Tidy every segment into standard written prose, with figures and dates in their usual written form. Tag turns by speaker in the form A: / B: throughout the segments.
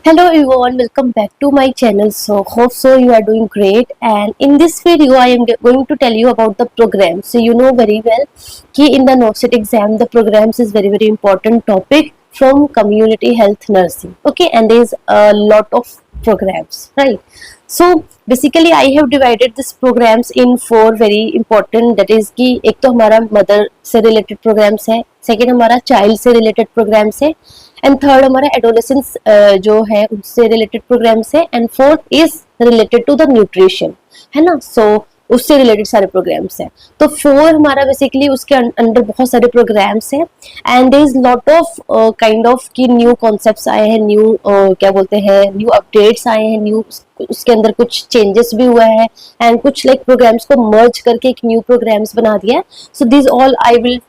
A: Hello everyone, welcome back to my channel. So hope so you are doing great, and in this video I am going to tell you about the program. So you know very well कि in the NOCET exam the programs is very important topic from community health nursing. Okay, and there is a lot of programs, right? So basically I have divided this programs in four very important, that is कि एक तो हमारा mother से related programmes है, second हमारा child से related programmes है, and third हमारा एडोलेसेंस जो है उससे रिलेटेड प्रोग्राम्स है, and fourth is related to the nutrition, है ना. सो उससे रिलेटेड सारे प्रोग्राम्स हैं. तो फोर हमारा बेसिकली उसके अंडर बहुत सारे प्रोग्राम्स हैं, and there is lot of kind of की न्यू कॉन्सेप्ट्स आए हैं, न्यू क्या बोलते हैं, न्यू अपडेट्स आए हैं, न्यू उसके अंदर कुछ चेंजेस भी हुआ है, एंड कुछ लाइक प्रोग्राम्स को मर्ज करके एक न्यू प्रोग्राम्स बना दिया है. So this all I will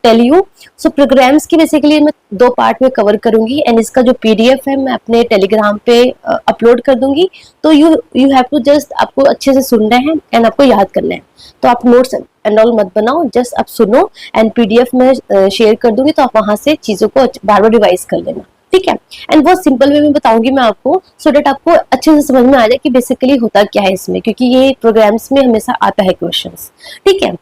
A: tell you. So programmes की बेसिकली मैं दो पार्ट में कवर करूंगी, एंड इसका जो पीडीएफ है मैं अपने टेलीग्राम पे अपलोड कर दूंगी. तो यू हैव टू जस्ट, आपको अच्छे से सुनना है एंड आपको याद करना है. तो आप नोट्स एंड ऑल मत बनाओ, जस्ट आप सुनो, एंड पीडीएफ में शेयर कर दूंगी, तो आप वहां से चीजों को बार बार रिवाइज कर लेना, ठीक है. एंड बहुत सिंपल वे में बताऊंगी मैं आपको, सो डेट आपको अच्छे से समझ में आ जाए कि बेसिकली होता क्या है इसमें, क्योंकि ये प्रोग्राम्स में हमेशा आता है क्वेश्चंस, ठीक है.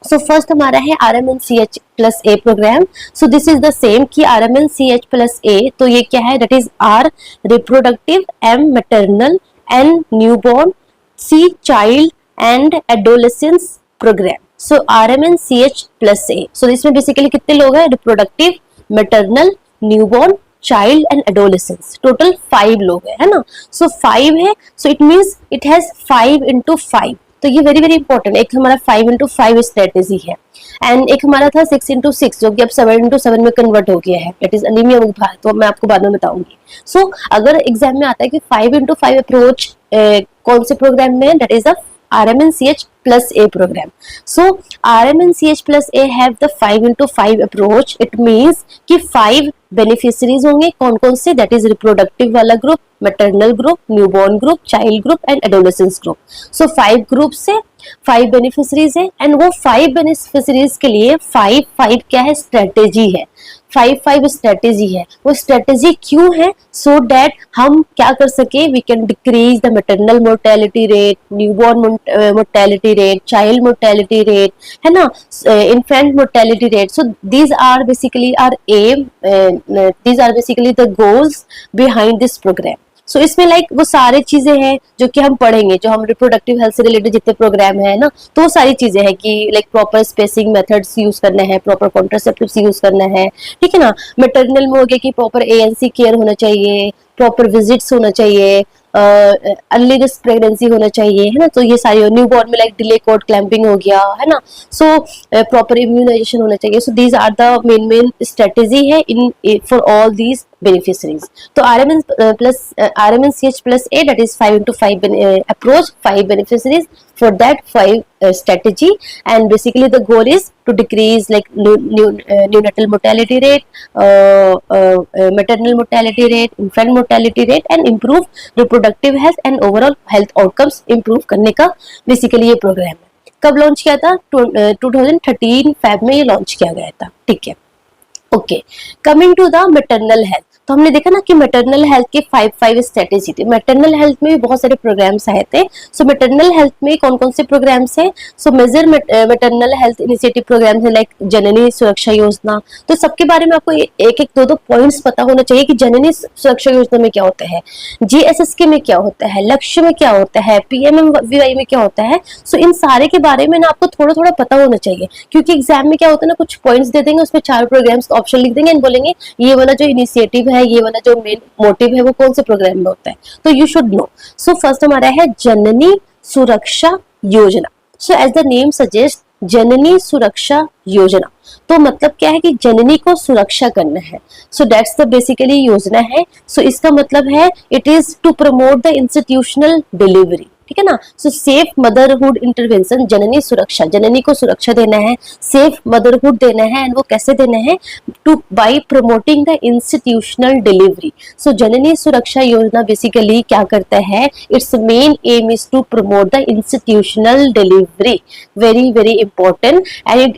A: सो फर्स्ट हमारा है RMNCH plus A program. So this is the same कि RMNCH प्लस ए, तो ये क्या है, that is R reproductive, M maternal, N newborn, C child and adolescence program. So RMNCH plus A, so इसमें basically कितने लोग हैं, reproductive, maternal, newborn, child and adolescence, total 5 लोग है ना. सो 5 है, so it means it has 5 into 5. तो ये वेरी इंपॉर्टेंट. एक हमारा 5 into 5 स्ट्रेटेजी है, एंड एक हमारा था 6 into 6 जो कि अब 7 into 7 में कन्वर्ट हो गया है, दैट इज अनीमिया बुखार. तो मैं आपको बाद में बताऊंगी. सो अगर एग्जाम में आता है कि 5 into 5 अप्रोच कौन से प्रोग्राम में, that is the RMNCH plus A program. So RMNCH plus A have the 5 into 5 approach. It means कि 5 बेनिफिशरीज होंगे. कौन कौन से, दैट इज रिप्रोडक्टिव वाला group, maternal group, newborn group, child group and adolescence group. So 5 group से 5 beneficiaries है, and वो 5 beneficiaries के लिए 5 क्या है, स्ट्रेटेजी है. 5 स्ट्रेटेजी है. वो स्ट्रेटेजी क्यों है, सो दैट हम क्या कर सके, we can decrease the maternal mortality rate, newborn mortality rate, child mortality rate, है ना, infant mortality rate. So these are basically are um, these are basically the goals behind this program. So इसमें like वो सारी चीजें हैं जो कि हम पढ़ेंगे, जो हम रिप्रोडक्टिव हेल्थ से रिलेटेड जितने प्रोग्राम है ना, तो वो सारी चीजें हैं कि like proper spacing methods use करना है, प्रॉपर कॉन्ट्रासेप्टिव्स यूज करना है, ठीक है ना. मैटरनल में हो गया कि प्रॉपर ANC केयर होना चाहिए, प्रॉपर विजिट्स होना चाहिए, अर्ली रिस्क प्रेगनेंसी होना चाहिए, है ना. तो ये सारी, न्यूबॉर्न में लाइक डिले कॉर्ड क्लैंपिंग हो गया, है ना. सो प्रॉपर इम्यूनाइजेशन होना चाहिए. So these are the main strategy है in for all these beneficiaries. तो RMNCH plus A, that is 5 into 5 approach, 5 beneficiaries for that 5 strategy, and basically the goal is to decrease like neonatal mortality rate, maternal mortality rate, infant mortality rate, and improve reproductive health and overall health outcomes improve करने का basically ये programme है. कब launch किया था, 2013 Feb में ये launch किया गया था, ठीक है. Okay, coming to the maternal health. तो हमने देखा ना कि मैटरनल हेल्थ के 5 स्ट्रेटेजी थे. मैटरनल हेल्थ में भी बहुत सारे प्रोग्राम्स आए थे. सो मैटरनल हेल्थ में कौन कौन से प्रोग्राम्स हैं, so major maternal health initiative programmes है लाइक जननी सुरक्षा योजना. तो सबके बारे में आपको एक दो पॉइंट्स पता होना चाहिए कि जननी सुरक्षा योजना में क्या होता है, GSSK में क्या होता है, लक्ष्य में क्या होता है, PMMVY में क्या होता है. सो इन सारे के बारे में ना आपको थोड़ा पता होना चाहिए, क्योंकि एग्जाम में क्या होता है ना, कुछ पॉइंट्स दे देंगे, उसमें 4 प्रोग्राम्स का ऑप्शन लिख देंगे एंड बोलेंगे ये वाला जो इनिशिएटिव है, ये वाला जो मेन मोटिव है वो कौन से प्रोग्राम में होता है. तो you should know. So first हमारा है Janani Suraksha Yojana. So as the name suggest, Janani Suraksha Yojana, तो मतलब क्या है कि जननी को सुरक्षा करना है. सो दैट्स द बेसिकली योजना है. सो इसका मतलब है it is to promote the institutional delivery. ठीक है ना। So safe motherhood intervention, Janani Suraksha, Janani को सुरक्षा देना है, सेफ मदरहुड देना है, एंड वो कैसे देना है, to by promoting the institutional delivery. So Janani Suraksha Yojana basically क्या करता है, it's main aim is to promote the institutional delivery, very very important,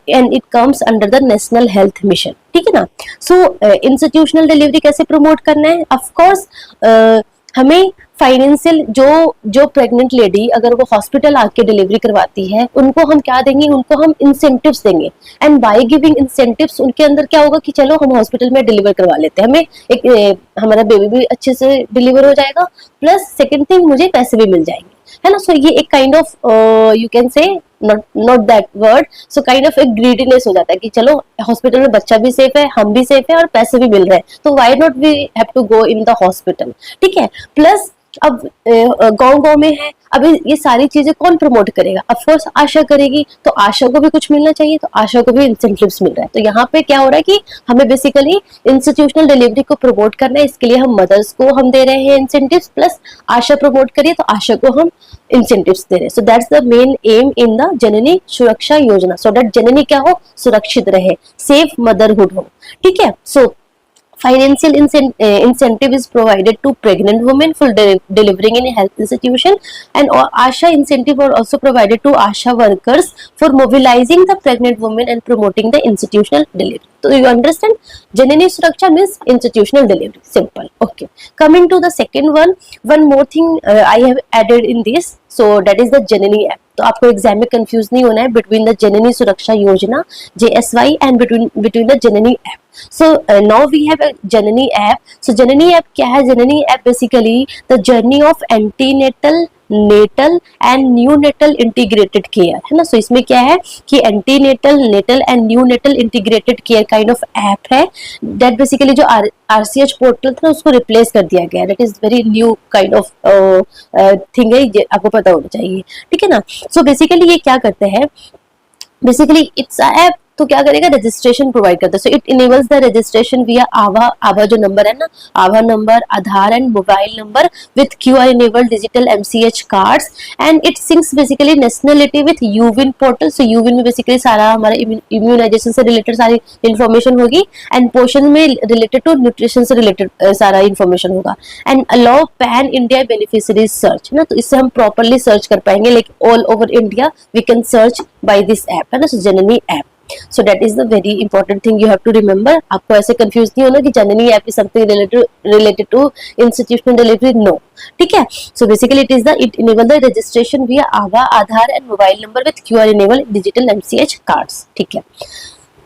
A: and it comes under the national health mission, ठीक है ना। सो इंस्टीट्यूशनल डिलीवरी कैसे promote करना है, of course हमें फाइनेंशियल, जो प्रेग्नेंट लेडी अगर वो हॉस्पिटल आके डिलीवरी करवाती है, उनको हम क्या देंगे, उनको हम इंसेंटिव्स देंगे, एंड बाय गिविंग इंसेंटिव्स उनके अंदर क्या होगा कि चलो हम हॉस्पिटल में डिलीवर करवा लेते हैं, हमें एक हमारा बेबी भी अच्छे से डिलीवर हो जाएगा, प्लस सेकंड थिंग मुझे पैसे भी मिल जाएंगे, है ना। सो ये एक kind of you can say not that word, so kind of एक ग्रीडीनेस हो जाता है कि चलो हॉस्पिटल में बच्चा भी सेफ है, हम भी सेफ है और पैसे भी मिल रहे हैं, तो why not we have to go in the hospital, ठीक है। प्लस अब गांव गांव में है, अब ये सारी चीजें कौन प्रमोट करेगा, ऑफ कोर्स आशा करेगी, तो आशा को भी कुछ मिलना चाहिए, तो आशा को भी इंसेंटिव्स मिल रहा है। तो यहाँ पे क्या हो रहा है कि हमें बेसिकली इंस्टीट्यूशनल डिलीवरी को प्रमोट करना है, इसके लिए हम मदर्स को हम दे रहे हैं इंसेंटिव्स, प्लस आशा प्रमोट करिए तो आशा को हम इंसेंटिव्स दे रहे हैं। So that's the main aim in the Janani Suraksha Yojana, so that जननी क्या हो, सुरक्षित रहे, सेफ मदरहुड हो, ठीक है। सो financial incentive is provided to pregnant women for delivering in a health institution, and ASHA incentive are also provided to ASHA workers for mobilizing the pregnant women and promoting the institutional delivery. So you understand, Janani Suraksha means institutional delivery, simple. Okay, coming to the second one more thing I have added in this, so that is the Janani app. तो आपको exam में confuse नहीं होना है between the Janani Suraksha योजना JSY and between the Janani app. So now we have a Janani app. So Janani app क्या है? Janani app basically the journey of antenatal, natal and neonatal integrated care, है ना. So इसमें क्या है कि antenatal, natal and neonatal integrated care kind of app है. That basically जो RCH पोर्टल था उसको रिप्लेस कर दिया गया. That is very new kind of thing है, ये आपको पता होना चाहिए, ठीक है ना. सो बेसिकली ये क्या करते हैं, बेसिकली इट्स ऐप तो क्या करेगा, रजिस्ट्रेशन प्रोवाइड करता है. So it enables the registration विया आभा जो नंबर है ना, आभा number, Aadhaar and mobile number with QR enabled digital MCH cards, and it sinks basically nationality with यूविन portal. सो यूविन में बेसिकली सारा हमारा इम्यूनाइजेशन से रिलेटेड सारी इंफॉर्मेशन होगी, एंड पोषण में रिलेटेड टू न्यूट्रिशन से रिलेटेड सारा इंफॉर्मेशन होगा. And allow pan India beneficiary search, है ना. तो इससे हम प्रॉपरली सर्च कर पाएंगे, like all over India we can search by this app, है ना. So Janani app. So that is the very important thing you have to remember. आपको ऐसे कंफ्यूज नहीं होना कि जननी app is something related to institutional delivery. No, ठीक है. So basically it enable the registration via Aadhaar and mobile number with QR enabled digital MCH cards. ठीक है.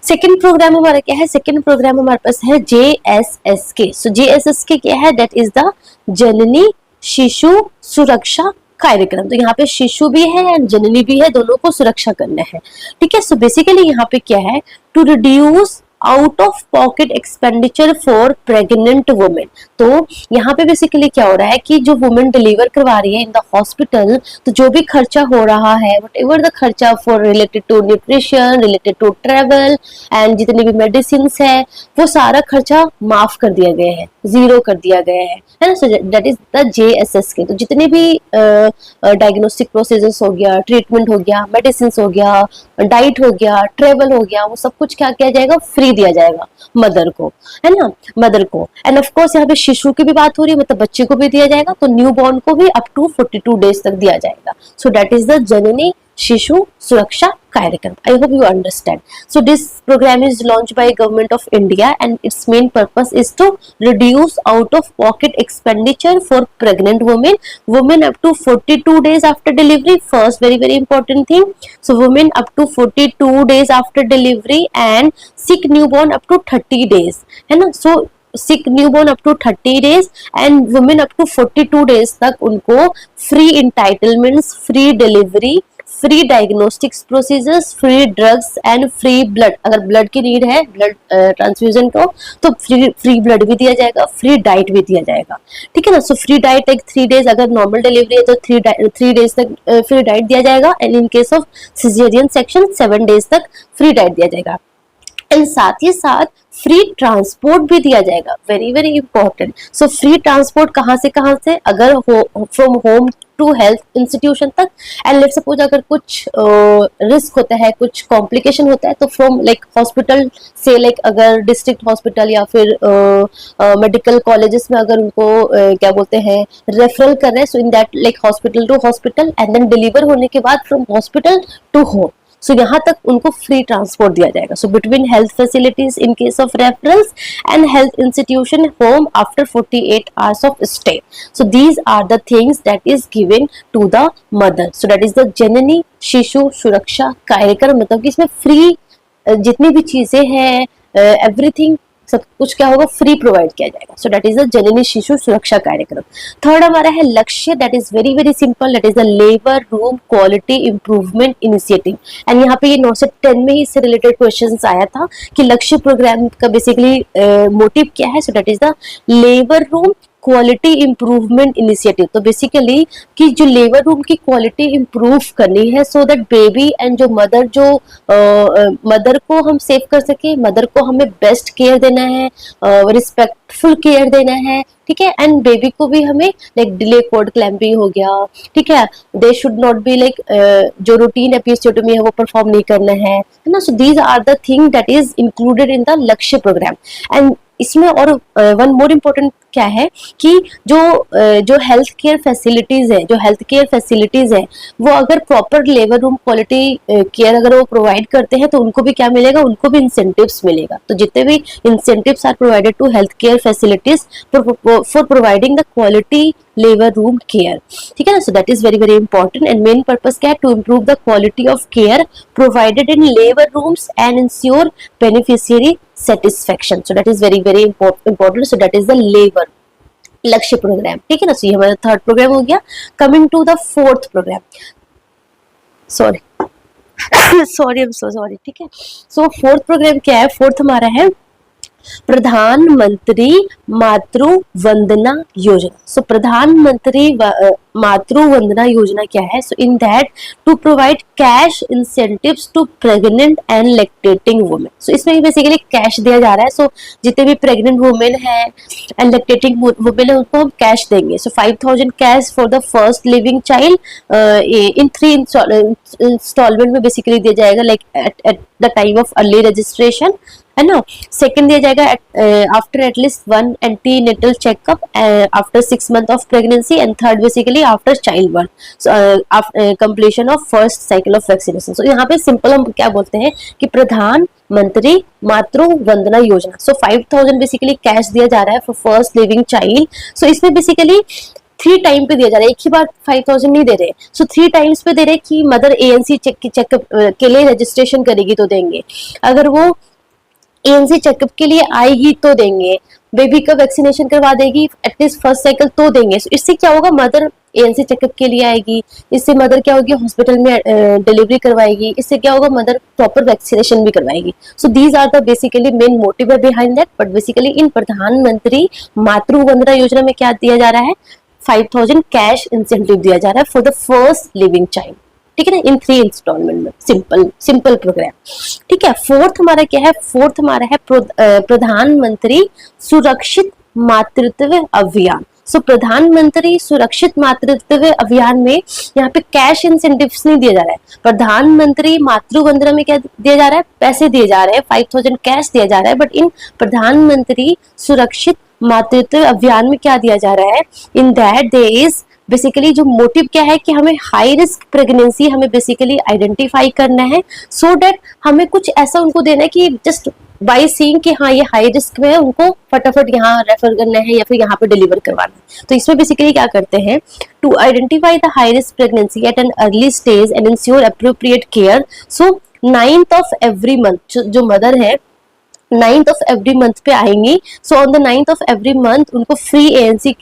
A: Second programme हमारा क्या है, सेकेंड प्रोग्राम हमारे पास है JSSK. So JSSK क्या है, that is the जननी शिशु सुरक्षा कार्यक्रम. तो यहाँ पे शिशु भी है एंड जननी भी है, दोनों को सुरक्षा करना है, ठीक है. सो बेसिकली यहाँ पे क्या है, to reduce out of pocket expenditure for pregnant women. तो यहाँ पे बेसिकली क्या हो रहा है कि जो वुमेन डिलीवर करवा रही है इन द हॉस्पिटल, तो जो भी खर्चा हो रहा है, वट एवर द खर्चा for related to nutrition, related to travel and जितनी भी मेडिसिन है, वो सारा खर्चा माफ कर दिया गया है, जीरो कर दिया गया है ना. So that is the JSSK. तो जितने भी डायग्नोस्टिक प्रोसीजर्स हो गया, ट्रीटमेंट हो गया, मेडिसिन हो गया, डाइट हो गया, ट्रेवल हो गया, वो सब कुछ क्या किया जाएगा, फ्री दिया जाएगा मदर को, है ना, मदर को. एंड ऑफ कोर्स यहाँ पे शिशु की भी बात हो रही है, मतलब बच्चे को भी दिया जाएगा, तो न्यू बॉर्न को भी अप टू 42 डेज तक दिया जाएगा. सो that is the Janani Shishu Suraksha कार्यक्रम. I hope you understand. So this program is launched by Government of India and its main purpose is to reduce out of pocket expenditure for pregnant women up to 42 days after delivery. First very important thing, so women up to 42 days after delivery and sick newborn up to 30 days, है ना. So sick newborn up to 30 days and women up to 42 days तक उनको free entitlements, free delivery, free diagnostics procedures, free drugs and free blood. अगर blood की need है, blood transfusion को, तो free blood भी दिया जाएगा, फ्री डाइट भी दिया जाएगा, ठीक है ना. So free diet like 3 days, अगर नॉर्मल डिलीवरी है तो 3 डेज तक फ्री डाइट दिया जाएगा, and in case of caesarean section 7 days तक फ्री डाइट दिया जाएगा. एंड साथ ही साथ फ्री ट्रांसपोर्ट भी दिया जाएगा, very very important. So free transport कहाँ से, अगर from home to health institution तक, एंड लेट सपोज अगर कुछ रिस्क होता है, कुछ कॉम्प्लिकेशन होता है, तो फ्रॉम लाइक हॉस्पिटल से, लाइक अगर डिस्ट्रिक्ट हॉस्पिटल या फिर मेडिकल कॉलेजेस में अगर उनको क्या बोलते हैं रेफरल कर रहे हैं, so in that like hospital to hospital and then deliver होने के बाद from hospital to home, so यहाँ तक उनको फ्री ट्रांसपोर्ट दिया जाएगा। So between health facilities in case of referrals and health institution home after 48 hours of stay, so these are the things that is given to the mother. So that is the Janani Shishu Suraksha कार्यक्रम, मतलब कि इसमें free जितनी भी चीजें हैं, everything, सब कुछ क्या होगा, फ्री प्रोवाइड किया जाएगा। सो that is the Janani Shishu Suraksha कार्यक्रम। थर्ड हमारा है लक्ष्य, that is very very simple, that is the labour room quality improvement initiative. And यहाँ पे ये 9 से 10 में ही इससे रिलेटेड क्वेश्चंस आया था कि लक्ष्य प्रोग्राम का बेसिकली मोटिव क्या है। So that is the labour room quality improvement initiative. तो बेसिकली कि जो लेबर रूम की क्वालिटी इंप्रूव करनी है, सो दैट बेबी एंड जो मदर को हम सेव कर सके, मदर को हमें बेस्ट केयर देना है, रिस्पेक्टफुल केयर देना है, ठीक है, एंड बेबी को भी हमें लाइक डिले कोड क्लैम्पिंग हो गया, ठीक है, they should not be like जो रूटीन एपिसोडोमी है वो परफॉर्म नहीं करना है ना। So these are the thing that is included in the Lakshya program. And इसमें और वन मोर इम्पोर्टेंट क्या है कि जो हेल्थ केयर फैसिलिटीज है, वो अगर proper labour room quality care अगर वो प्रोवाइड करते हैं, तो उनको भी क्या मिलेगा, उनको भी इंसेंटिव्स मिलेगा। तो जितने भी incentives are provided to health care facilities for providing the quality labour room care, ठीक है ना। So that is very very important and main purpose क्या है, to improve the quality of care provided in labour rooms and ensure beneficiary satisfaction. So that is very very important. So that is the labor लक्ष्य programme, ठीक है ना। सो ये हमारा third program हो गया। Coming to the fourth program, sorry I am so sorry, ठीक है। सो फोर्थ प्रोग्राम क्या है, फोर्थ हमारा है प्रधानमंत्री मातृ वंदना योजना। सो प्रधानमंत्री मातृ वंदना योजना क्या है, so in that to provide cash incentives to pregnant and lactating women. So इसमें बेसिकली कैश दिया जा रहा है। सो जितने भी प्रेग्नेंट वुमेन है एंड लैक्टेटिंग वुमेन है, उनको हम कैश देंगे। So 5000 cash for the first living child in 3 instalment में बेसिकली दिया जाएगा, like at the time of early registration, है ना। सेकेंड दिया जाएगा after at least 1 antenatal checkup after 6 months of pregnancy, and third basically after child birth completion of first cycle of vaccination. So यहाँ पे simple हम क्या बोलते हैं कि प्रधानमंत्री मातृ वंदना योजना। सो 5000 बेसिकली कैश दिया जा रहा है फॉर फर्स्ट लिविंग चाइल्ड। सो इसमें बेसिकली 3 टाइम पे दिया जा रहा है, एक ही बार 5000 नहीं दे रहे। सो 3 टाइम्स पे दे रहे कि मदर ANC चेकअप के लिए रजिस्ट्रेशन करेगी तो देंगे, अगर वो ANC चेकअप के लिए आएगी तो देंगे, बेबी का वैक्सीनेशन करवा देगी एटलीस्ट फर्स्ट साइकिल तो देंगे। so, इससे क्या होगा, मदर ANC चेकअप के लिए आएगी, इससे मदर क्या होगी, हॉस्पिटल में डिलीवरी करवाएगी, इससे क्या होगा, मदर प्रॉपर वैक्सीनेशन भी करवाएगी। So these are the basically main motive behind that. But basically in Pradhan Mantri Matru Vandana Yojana में क्या दिया जा रहा है, 5000 कैश इंसेंटिव दिया जा रहा है for the first living child, ठीक है ना, इन 3 इंस्टॉलमेंट में। सिंपल प्रोग्राम, ठीक है। फोर्थ हमारा क्या है, फोर्थ हमारा है प्रधानमंत्री सुरक्षित मातृत्व अभियान। सो प्रधानमंत्री सुरक्षित मातृत्व अभियान में यहाँ पे कैश इंसेंटिव्स नहीं दिया जा रहा है। प्रधानमंत्री मातृ वंदना में क्या दिया जा रहा है, पैसे दिए जा रहे हैं, 5000 कैश दिया जा रहा है। बट इन प्रधानमंत्री सुरक्षित मातृत्व अभियान में क्या दिया जा रहा है, in that there is basically जो मोटिव क्या है कि हमें हाई रिस्क प्रेगनेंसी हमें बेसिकली आइडेंटिफाई करना है, सो दैट हमें कुछ ऐसा उनको देना है कि जस्ट बाय सीइंग कि हाँ ये हाई रिस्क में है, उनको फटाफट यहाँ रेफर करना है या फिर यहाँ पे डिलीवर करवाना है। तो इसमें बेसिकली क्या करते हैं, to identify the high risk pregnancy at an early stage and ensure appropriate care. So 9th of every month जो मदर है 9th ऑफ एवरी मंथ पे आएंगी। So on the 9th of every month उनको free ANC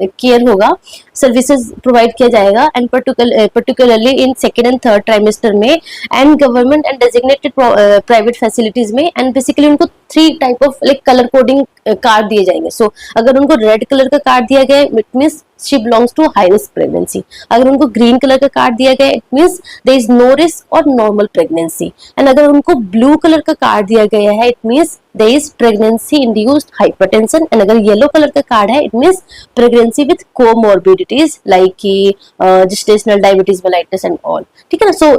A: care होगा, services provide किया जाएगा, and particularly in 2nd and 3rd trimester में, and government and designated private facilities में। एंड बेसिकली उनको 3 type of like colour coding card दिए जाएंगे। सो अगर उनको रेड कलर का कार्ड दिया गया, it means she belongs to high risk pregnancy. अगर उनको ग्रीन कलर का कार्ड दिया गया it means there is no risk और नॉर्मल प्रेगनेंसी, एंड अगर उनको ब्लू कलर का कार्ड दिया गया है it means there is pregnancy induced hypertension, and अगर येलो कलर का कार्ड है it means pregnancy with comorbidities like की gestational diabetes mellitus and all. ठीक है ना। सो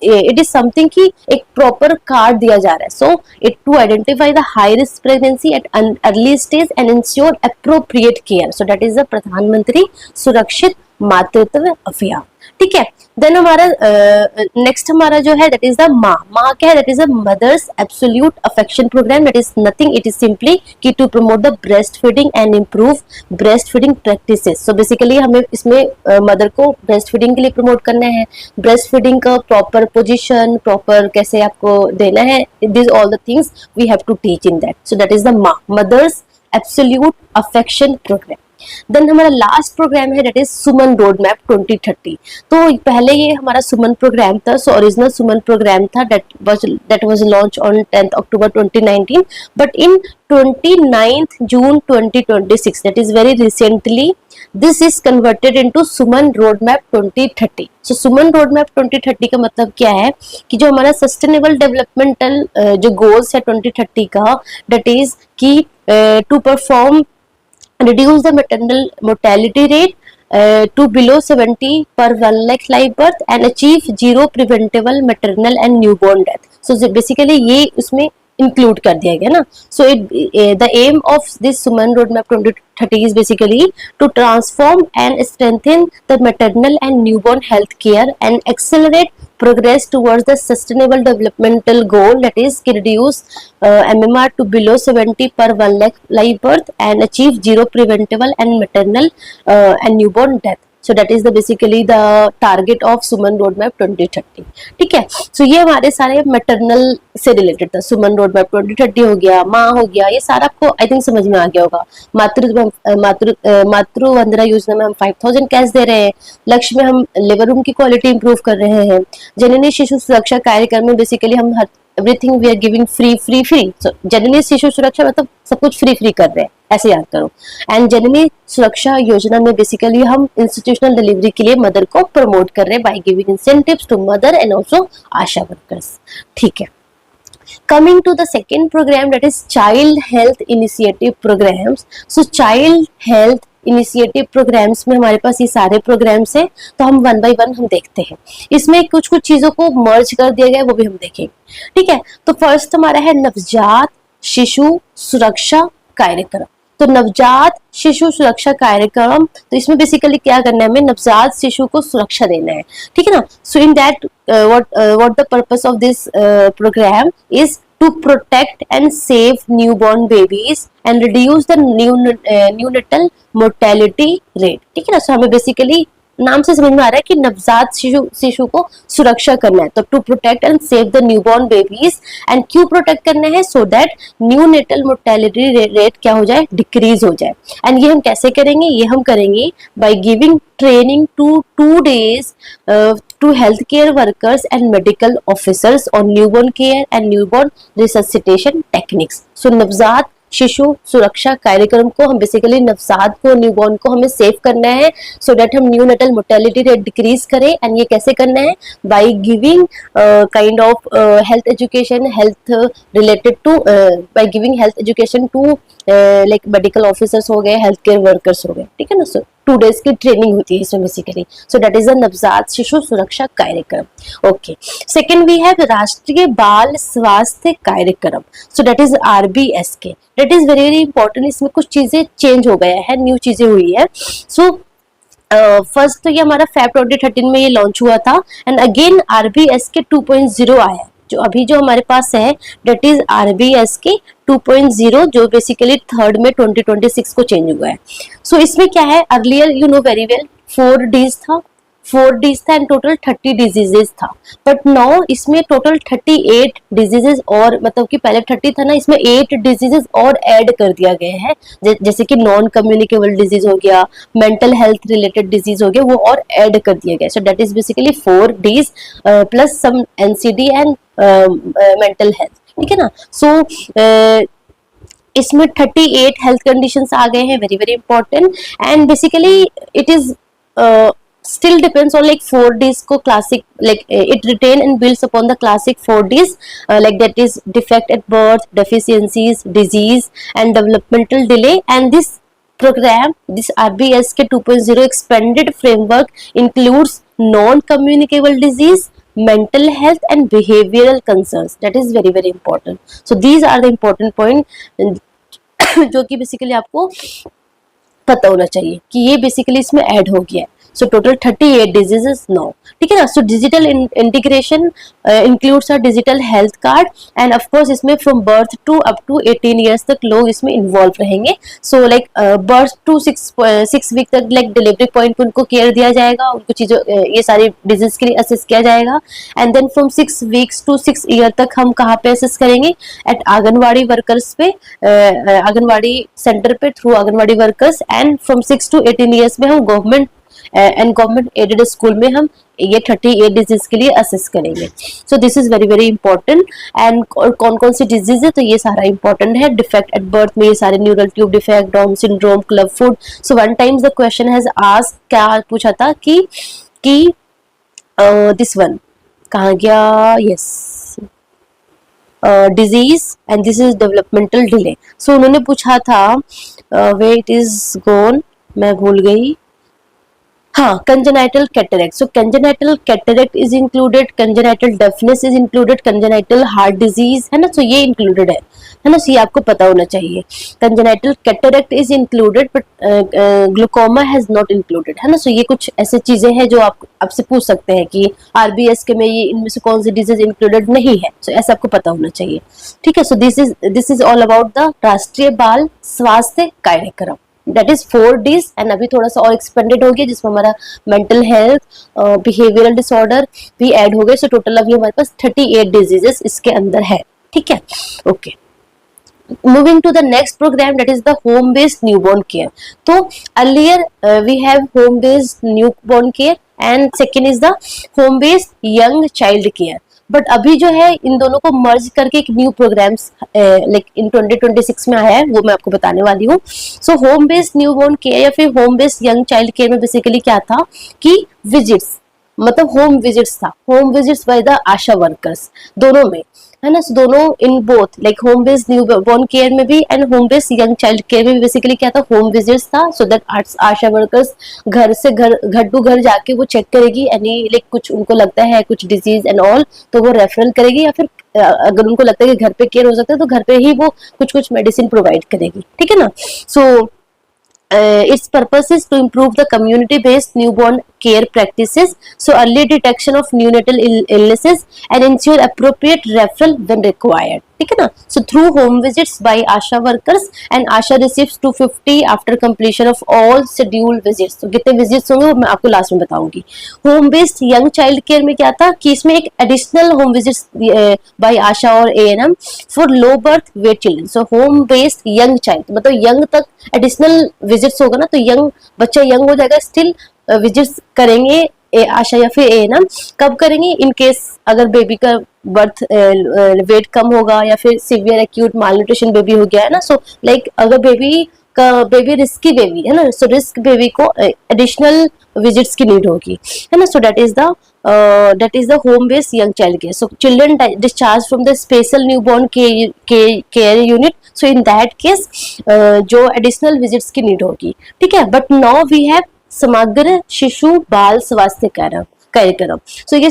A: इट इज समथिंग कि एक प्रॉपर कार्ड दिया जा रहा है, so it to identify the high risk pregnancy at early stage and ensure appropriate care, so that is the Pradhanmantri Surakshit मातृत्व अभियान। ठीक है। देन हमारा नेक्स्ट हमारा जो है दैट इज द माँ क्या है, that is a mother's absolute affection programme, that is nothing, it is simply key to promote the breast feeding and improve breast feeding practices. So basically हमें इसमें mother को breast feeding के लिए promote करना है, breastfeeding का proper position, proper कैसे आपको देना है, this all the things we have to teach in that. So that is the mothers' absolute affection program. Then हमारा लास्ट प्रोग्राम है that is Suman road map 2030। तो पहले ये हमारा सुमन प्रोग्राम था, सो ओरिजिनल सुमन प्रोग्राम था that was launched on 10th October 2019, but in 29th June 2026, that is very recently, this is converted into Suman road map 2030। So Suman road map 2030 का मतलब क्या है कि जो हमारा सस्टेनेबल डेवलपमेंटल जो गोल्स है 2030 का, that is key to perform reduce the maternal mortality rate to below 70 per 1 lakh live birth and achieve zero preventable maternal and newborn death। So basically ये उसमें इंक्लूड कर दिया गया ना। So the aim of this Suman road map 2030 is basically to transform and strengthen the maternal and newborn health care and accelerate progress towards the sustainable developmental goal, that is to reduce MMR to below 70 per 1 lakh live birth and achieve zero preventable and maternal and newborn death। So that is the basically the target of Suman road map 2030। ठीक है। सो ये हमारे सारे maternal से related था। सुमन road map 2030 हो गया, माँ हो गया, ये सारा आपको आई थिंक समझ में आ गया होगा। मातृ वंदना योजना में हम 5000 कैश दे रहे हैं। लक्ष्य में हम लेबर रूम की क्वालिटी इंप्रूव कर रहे हैं। जननी शिशु सुरक्षा कार्यक्रम में बेसिकली हम everything we are giving free free free. So Janani Shishu Suraksha मतलब सब कुछ फ्री फ्री कर रहे हैं, ऐसे याद करो। एंड जननी सुरक्षा योजना में बेसिकली हम इंस्टीट्यूशनल डिलीवरी के लिए मदर को प्रमोट कर रहे हैं by giving incentives to mother and also ASHA workers. ठीक है। Coming to the second program, that is child health initiative programs। So child health initiative programs में हमारे पास ये सारे प्रोग्राम्स हैं, तो हम वन बाय वन हम देखते हैं। इसमें कुछ कुछ चीजों को मर्ज कर दिया गया है, वो भी हम देखेंगे। ठीक है। तो फर्स्ट हमारा है नवजात शिशु सुरक्षा कार्यक्रम। तो नवजात शिशु सुरक्षा कार्यक्रम, तो इसमें बेसिकली क्या करना है, हमें नवजात शिशु को सुरक्षा देना है। ठीक है ना। So in that what the purpose of this program is to protect and save newborn babies and reduce the neonatal mortality rate। ठीक है ना। सो हमें बेसिकली नाम से समझ में आ रहा है कि नवजात शिशु को सुरक्षा करना है, तो to protect and save the newborn babies. And क्यों प्रोटेक्ट करना है, so that neonatal mortality rate क्या हो जाए, डिक्रीज हो जाए। एंड ये हम कैसे करेंगे, ये हम करेंगे by giving training to 2 days to healthcare workers and medical officers on newborn care and newborn resuscitation techniques। So नवजात शिशु सुरक्षा कार्यक्रम को हम बेसिकली नवजात को, न्यूबॉर्न को हमें सेव करना है, सो दैट हम न्यूनेटल मोर्टेलिटी रेट डिक्रीज करें। एंड ये कैसे करना है, by giving kind of health education, health related to by giving health education to like medical officers हो गए, हेल्थ केयर वर्कर्स हो गए। ठीक है ना। सो 2 days की ट्रेनिंग होती है इसमें बेसिकली। सो दैट इज अ नवजात शिशु सुरक्षा कार्यक्रम। ओके। सेकेंड वी हैव राष्ट्रीय बाल स्वास्थ्य कार्यक्रम। सो that is RBSK। That is very very important. इसमें कुछ चीजें चेंज हो गया है, न्यू चीजें हुई है। सो फर्स्ट तो ये हमारा Feb 2013 में ये लॉन्च हुआ था, एंड अगेन RBSK 2.0 आया। जो अभी जो हमारे पास है दैट इज RBSK 2.0, जो बेसिकली 3rd में 2026 को चेंज हुआ है। सो इसमें क्या है, earlier you know very well 4 Ds था एंड टोटल 30 डिजीजेज था, बट नाउ इसमें टोटल 38 डिजीजेज और मतलब कि पहले 30 था ना, इसमें 8 डिजीजेज और ऐड कर दिया गया है। जैसे कि नॉन कम्युनिकेबल डिजीज हो गया, मेंटल हेल्थ रिलेटेड डिजीज हो गया, वो और ऐड कर दिया गया। So that is basically 4 Ds plus some NCD and mental health. ठीक है ना। सो इसमें 38 हेल्थ कंडीशंस आ गए हैं, very very important. And basically it is still depends on like 4Ds को classic like it retain and builds upon the classic 4Ds like that is defect at birth, deficiencies, disease and developmental delay. And this program, this RBSK 2.0 expanded framework includes non-communicable disease, mental health and behavioral concerns. That is very very important. So these are the important point जो कि basically आपको पता होना चाहिए कि ये basically इसमें add हो गया है। सो टोटल 38 डिजीजेस नो, ठीक है ना। So digital integration includes a digital health card and of course इसमें from birth to up to 18 years तक लोग इसमें इन्वॉल्व रहेंगे। So like birth to 6 week तक लाइक डिलीवरी पॉइंट पे उनको केयर दिया जाएगा, उनको चीजों ये सारी डिजीज के लिए असेस किया जाएगा। And then from 6 weeks to 6 year तक हम कहाँ पे असेस करेंगे, एट आंगनवाड़ी वर्कर्स पे, आंगनवाड़ी सेंटर पे through anganwadi workers. And from 6 to 18 years में हम government and government aided school में हम ये 38 डिजीज के लिए असेस करेंगे। So this is very very important. And कौन कौन सी डिजीज है, तो ये सारा इंपॉर्टेंट है। डिफेक्ट एट बर्थ में ये सारे neural tube defect, Down syndrome, club foot. So one times the question has asked, क्या पूछा था कि दिस वन कहाँ गया, yes disease and this is developmental delay. So उन्होंने पूछा था वे इट इज गोन, मैं भूल गई, हाँ, congenital cataract. So congenital cataract is included, congenital deafness is included, congenital heart disease है ना, सो ये इंक्लूडेड है ना। सो ये आपको पता होना चाहिए। Congenital cataract is included but glaucoma has not included, है ना। सो ये कुछ ऐसे चीजें हैं जो आप आपसे पूछ सकते हैं कि आरबीएस के में ये इनमें से कौन सी डिजीज इंक्लूडेड नहीं है। सो ऐसा आपको पता होना चाहिए, ठीक है। So this is all about the राष्ट्रीय बाल स्वास्थ्य कार्यक्रम, दैट इज 4Ds। एंड अभी थोड़ा सा और एक्सपेंडेड हो गया जिसमें हमारा मेंटल हेल्थ, बिहेवियरल डिसऑर्डर भी ऐड हो गए। सो टोटल अभी हमारे पास 38 डिजीजेस इसके अंदर है, ठीक है, okay. Moving to the next program, that is the home based newborn care. So earlier we have home based newborn care and second is the home based young child care. But अभी जो है इन दोनों को मर्ज करके एक new programmes like in 2026 में आया है, वो मैं आपको बताने वाली हूँ। So home based newborn care या फिर home based young child care में बेसिकली क्या था कि विजिट्स, मतलब होम विजिट्स था, home visits by the Asha workers, दोनों में है ना। so, दोनों in both like home based newborn care में भी and home based young child care में भी बेसिकली क्या था, होम विजिट्स था। सो दैट आशा वर्कर्स घर से घर टू घर जाके वो चेक करेगी, यानी लाइक कुछ उनको लगता है कुछ डिजीज एंड ऑल तो वो रेफरल करेगी, या फिर अगर उनको लगता है कि घर पे केयर हो सकता है तो घर पे ही वो कुछ मेडिसिन प्रोवाइड करेगी, ठीक है ना। सो its purpose is to improve the community based newborn care practices, so early detection of neonatal illnesses and ensure appropriate referral when required, ठीक है ना। so through home visits by ASHA workers and ASHA receives 250 after completion of all scheduled visits। तो कितने visits होंगे वो मैं आपको last में बताऊंगी। Home based young child care में क्या था कि इसमें एक एडिशनल होम विजिट्स बाय आशा और ANM for low birth wait children. So home based young child मतलब यंग तक एडिशनल विजिट्स होगा ना, तो यंग बच्चा यंग हो जाएगा, स्टिल विजिट्स करेंगे आशा या फिर ANM। कब करेंगे, इन केस अगर बेबी का बर्थ वेट कम होगा या फिर सीवियर एक्यूट मालन्यूट्रिशन बेबी हो गया है ना। सो लाइक अगर बेबी रिस्की बेबी है ना, सो रिस्क बेबी को एडिशनल विजिट्स की नीड होगी, है ना। So that is the home based young child care. So children discharge from the special newborn care unit, so in that case जो additional visits की need होगी, ठीक है। बट नाउ वी हैव समग्र शिशु बाल स्वास्थ्य कार्यक्रम। सो ये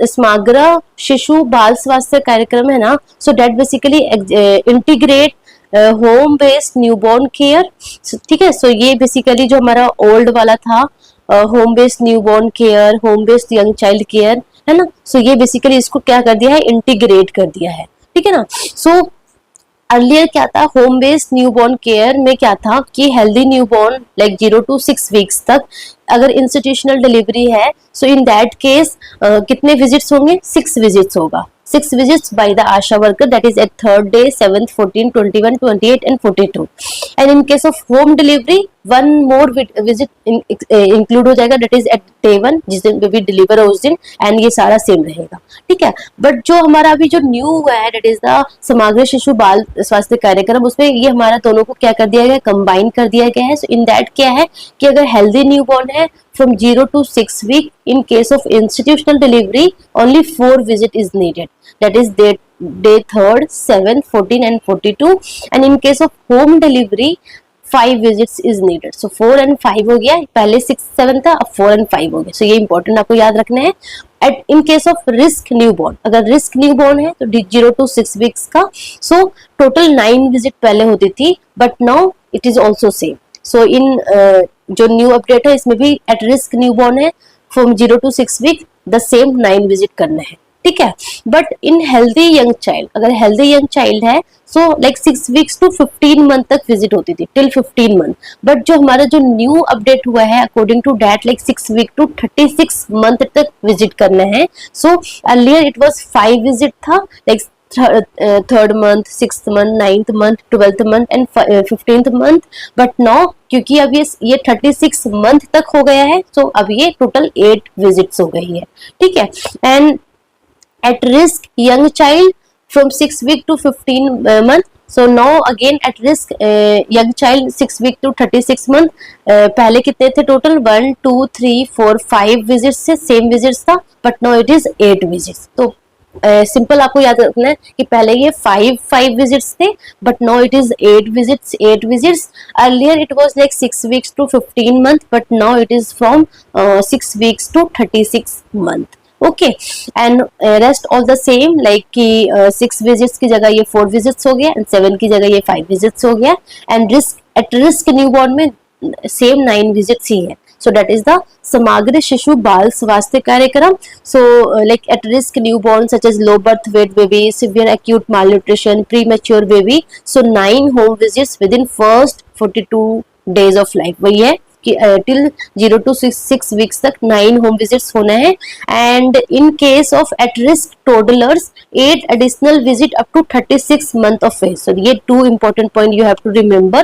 A: समग्र शिशु बाल स्वास्थ्य कार्यक्रम है ना, so that basically integrate home based newborn care, ठीक है। सो ये बेसिकली जो हमारा ओल्ड वाला था home based newborn care, home based young child care है ना, सो ये बेसिकली इसको क्या कर दिया है, इंटीग्रेट कर दिया है, ठीक है ना। सो अर्लियर क्या था, होम बेस्ड न्यूबॉर्न केयर में क्या था कि healthy newborn like 0 to 6 weeks तक अगर इंस्टीट्यूशनल डिलीवरी है, सो इन दैट केस कितने विजिट्स होंगे, 6 विजिट्स होगा, 6 visits by the ASHA worker, that is at 3rd day, 7th, 14th, 21, 28 and 42. And in case of home delivery, one more visit include हो जाएगा, that is at day 1 जिस दिन baby deliver हो उस दिन, and ये सारा सेम रहेगा, ठीक है। बट जो हमारा अभी जो न्यू हुआ है that is the समग्र शिशु बाल स्वास्थ्य कार्यक्रम, उसमें ये हमारा दोनों को क्या कर दिया गया, कंबाइन कर दिया गया है। सो इन दैट क्या है कि अगर हेल्दी न्यूबॉर्न है from 0 to 6 week, in case of institutional delivery only 4 visit is needed, that is day 3rd, 7th, 14 and 42, and in case of home delivery 5 visits is needed. So 4 and 5 हो गया, पहले 6 7 था, अब 4 and 5 हो गया। So ये important आपको याद रखना है। At in case of risk newborn, अगर रिस्क न्यूबॉर्न है तो 0 to 6 weeks का, सो टोटल 9 विजिट पहले होती थी, but now it is also same. So in जो न्यू अपडेट है इसमें भी एट रिस्क न्यूबॉर्न है from 0 to 6 week the same 9 visit करना है, ठीक है। But in healthy young child, अगर हेल्दी यंग चाइल्ड है so like 6 weeks to 15 month तक विजिट होती थी, टिल 15 मंथ। बट जो हमारा जो न्यू अपडेट हुआ है according to that like 6 week to 36 month तक विजिट करना है। So earlier it was 5 visit था, like 3rd month, 6th month, 9th month, 12th month and 15th month, but now क्योंकि अब ये 36 मंथ तक हो गया है, सो अब ये टोटल 8 विजिट्स हो गई है, ठीक है। And at risk young child from 6 week to 15 month, so now again at risk young child 6 week to 36 month, पहले कितने थे टोटल 1 2 3 4 5 विजिट्स से सेम विजिट्स था, but now it is 8 visits. तो सिंपल आपको याद रखना है कि पहले ये 5 विजिट्स थे, but now it is 8 visits. Earlier it was like 6 weeks to 15 month, but now it is from 6 weeks to 36 month, okay. And rest all the same, like कि 6 विजिट्स की जगह ये 4 विजिट्स हो गया, एंड 7 की जगह ये 5 विजिट्स हो गया, एंड एट रिस्क न्यूबॉर्न में सेम 9 विजिट्स ही है। सो दैट इज द समग्र शिशु बाल स्वास्थ्य कार्यक्रम। So like at risk newborn such as low birth weight baby, severe acute malnutrition, premature baby, so 9 home visits within first 42 days of life, वही है कि till 0 to 6 weeks तक 9 home visits होना है। And in case of at risk toddlers 8 additional visit up to 36 month of age. So ये 2 important point you have to remember,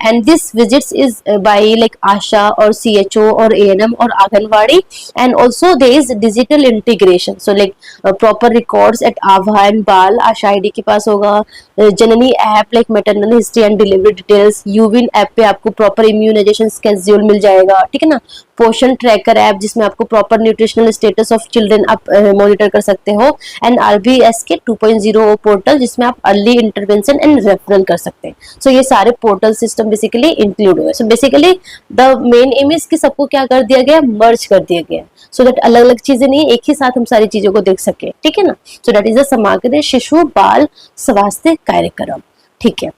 A: and this visits is by like ASHA or CHO or ANM or Anganwadi, and also there is digital integration. So like proper records at AVA and BAL, ASHA ID के पास होगा, Janani app like maternal history and delivery details, यूविन app पे आपको proper immunization schedule मिल जाएगा, ठीक है ना। पोषण ट्रैकर ऐप जिसमें आपको proper nutritional status of children आप मॉनिटर कर सकते हो, एंड RBS के 2.0 पोर्टल जिसमें आप अर्ली इंटरवेंशन एंड रेफरल कर सकते हैं। सो ये सारे पोर्टल सिस्टम बेसिकली इंक्लूड हुए। So basically the main aim is कि सबको क्या कर दिया गया, मर्ज कर दिया गया, सो दैट अलग अलग चीजें नहीं, एक ही साथ हम सारी चीजों को देख सके, ठीक है ना। सो दैट इज द समग्र शिशु बाल स्वास्थ्य कार्यक्रम, ठीक है।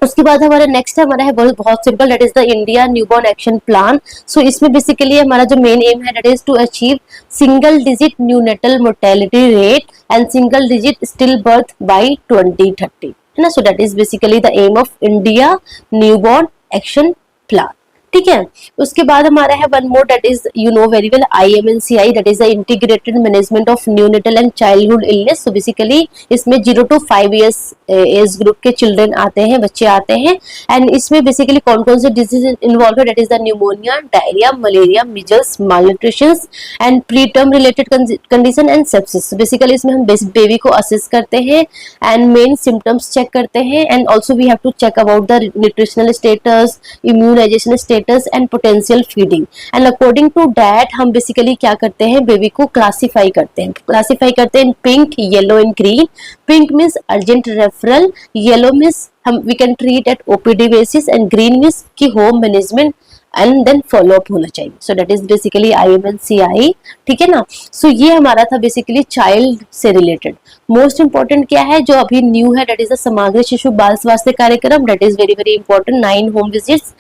A: उसके बाद हमारा नेक्स्ट हमारा है बहुत simple, that is the India newborn action plan. So इसमें बेसिकली हमारा जो मेन एम है that is to achieve single digit neonatal mortality rate and single digit still birth by 2030, है ना। So that is basically the aim of India newborn action plan, ठीक है। उसके बाद हमारा है one more, that is you know very well IMNCI, that is the integrated management of neonatal and childhood illness. So basically इसमें 0 to 5 years age group के children आते हैं, बच्चे आते हैं, एंड इसमें बेसिकली कौन कौन से डिजीज इन्वॉल्व है, that is the pneumonia, diarrhoea, malaria, measles, malnutrition and pre term related condition and sepsis. Basically इसमें हम बेबी को असेस करते हैं एंड मेन सिम्टम्स चेक करते हैं, and also we have to check about the nutritional status, immunisation status and potential feeding, and according to that हम basically क्या करते हैं, बेबी को क्लासीफाई करते हैं in pink, yellow and green. Pink means urgent referral, yellow means हम we can treat at OPD basis, and green means कि home management and then follow up होना चाहिए। So that is basically IMNCI, ठीक है ना। सो ये हमारा था बेसिकली चाइल्ड से रिलेटेड। मोस्ट इंपॉर्टेंट क्या है जो अभी न्यू है, दैट इज द समग्र शिशु बाल स्वास्थ्य कार्यक्रम, that is very very important. 9 home visits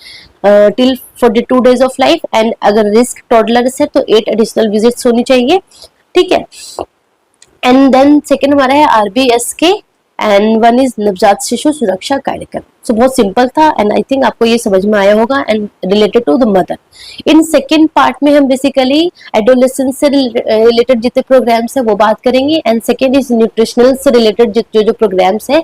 A: till 42 days of life, and अगर रिस्क टॉडलर्स है तो 8 एडिशनल विजिट्स होनी चाहिए, ठीक है। एंड देन सेकेंड हमारा है RBS के एंड वन इज नवजात शिशु सुरक्षा कार्यक्रम। सो बहुत सिंपल था एंड आई थिंक आपको ये समझ में आया होगा and related to the mother. In second part में हम बेसिकली एडोलेसेंस से रिलेटेड जितने प्रोग्राम्स है वो बात करेंगे एंड सेकेंड इज न्यूट्रिशनल से रिलेटेड जो जो प्रोग्राम्स है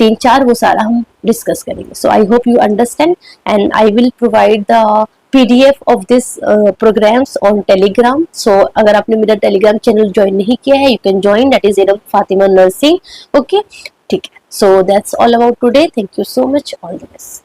A: 3-4 वो सारा हम डिस्कस करेंगे। So I hope you understand and I will provide the PDF of this programs on Telegram. So अगर आपने मेरा Telegram चैनल ज्वाइन नहीं किया है, you can join. That is Zainab Fatima Nursing. Okay, ठीक है. So that's all about today. Thank you so much. All the best.